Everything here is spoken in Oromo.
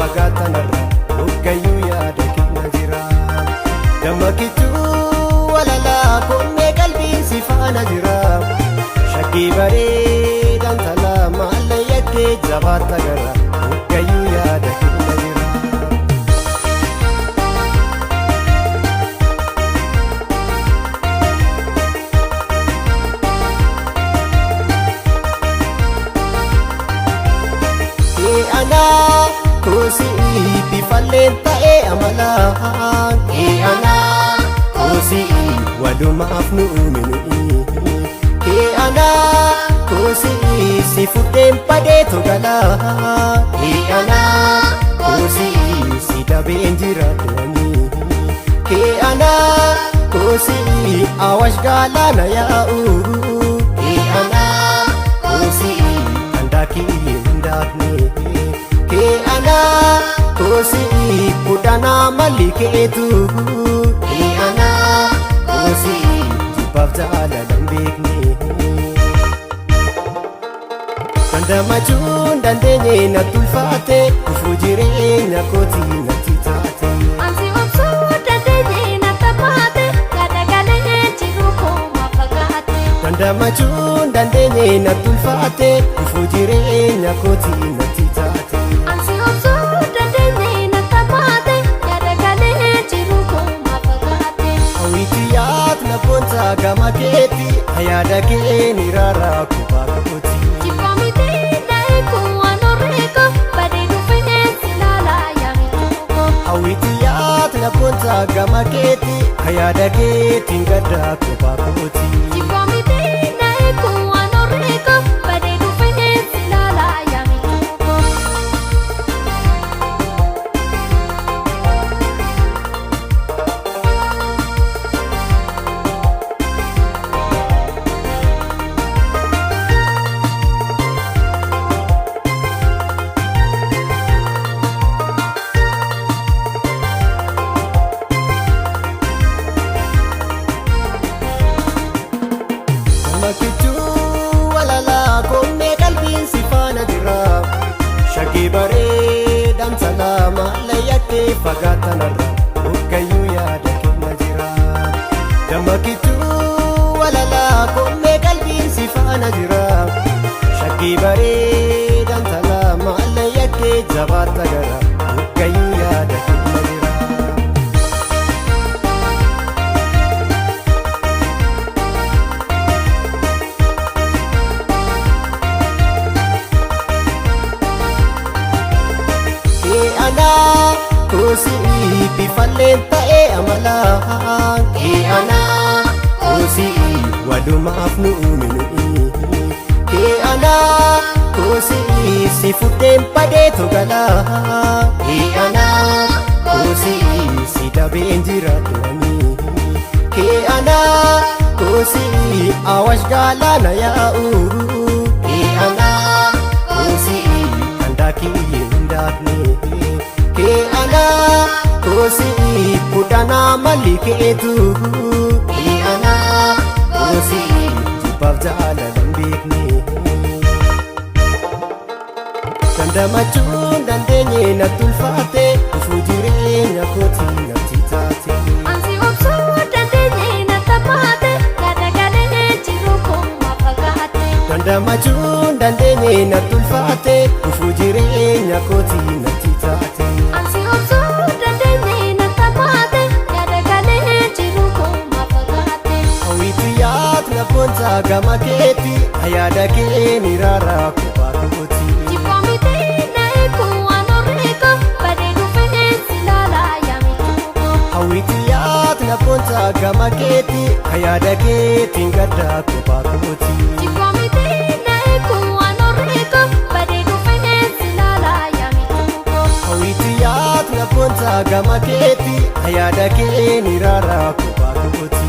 fagaatanarra hoggayyuu yaada kenna jira. Gammakichuu walalaa konnee qalbiin si faana jira. Shakkii bareedaan talaa maalla yakkee jabaatta gara hoggayyuu yaada kenna jira. Ana kusi bifalleen ta'ee amalaan ana kusi walumaaf nu uumini ana kusi si fuddeen badee togalaa ana kusi si dabeen jiraatanii ana kusi awash galaana yaa'u ana kusi handaakii hindaafne ana kusi kudana malikeetu ana kusi jibbaaf jaalalan beekne. Dandamachuun dandeenye natti ulfaate kufuu jireenya kootii natti taate. Ansi obsuu dandeenye natti baate gadagalee jiru kooma fagaate. Dandamachuun dandeenye natti ulfaate kufuu jireenya kootii natti taate. Ansi obsuu dandeenye natti baate gadagalee jiru kooma fagaate. Hawwitiyaat na boonta gama keetti yaada kee ni raaraa kubaa kooti. Jibbamitee daa'eeku waan horreeko badee dhufee silaalaa yaamituuko. Hawwitiyaat na boonta gama keetti yaada keetiin gaddaa kubaa kooti. Jibbamitee daa'eeku waan horreeko badee dhufee silaalaa yaamituuko. Gammakichuu walalaa konnee qalbiin si faana jira. Shakkii bareedaan talaa maalla yakkee fagaatanarra hoggayyuu yaada kenna jira. Gammakichuu walalaa konnee qalbiin si faana jira. Shakkii bareedaan talaa maalla yakkee jabaatta gara hoggayyuu yaada kenna jira. Ana kusi bifalleen ta'ee amalaan ana kusi walumaaf nu uumini ana kusi si fuddeen badee togalaa ana kusi si dabeen jiraatanii ana kusi awash galaana yaa'u ana kusi handaakii hindaafne ana kusi kudana malikeetu ana kusi jibbaaf jaalalan beekne. Dandamachuun dandeenye natti ulfaate kufuu jireenya kootii natti taate. Ansi obsuu dandeenye natti baate gadagalee jiru kooma fagaate. Dandamachuun dandeenye natti ulfaate kufuu jireenya kootii natti taate. Ansi obsuu dandeenye natti baate gadagalee jiru kooma fagaate. Hawwitiyaat na boonta gama keetti yaada kee ni raaraa kubaa kooti. Jibbamitee daa'eeku waan horreeko badee dhufee silaalaa yaamituuko. Hawwitiyaat na boonta gama keetti yaada keetiin gaddaa kubaa kooti. Jibbamitee daa'eeku waan horreeko badee dhufee silaalaa yaamituuko. Hawwitiyaat na boonta gama keetti yaada kee ni raaraa kubaa kooti.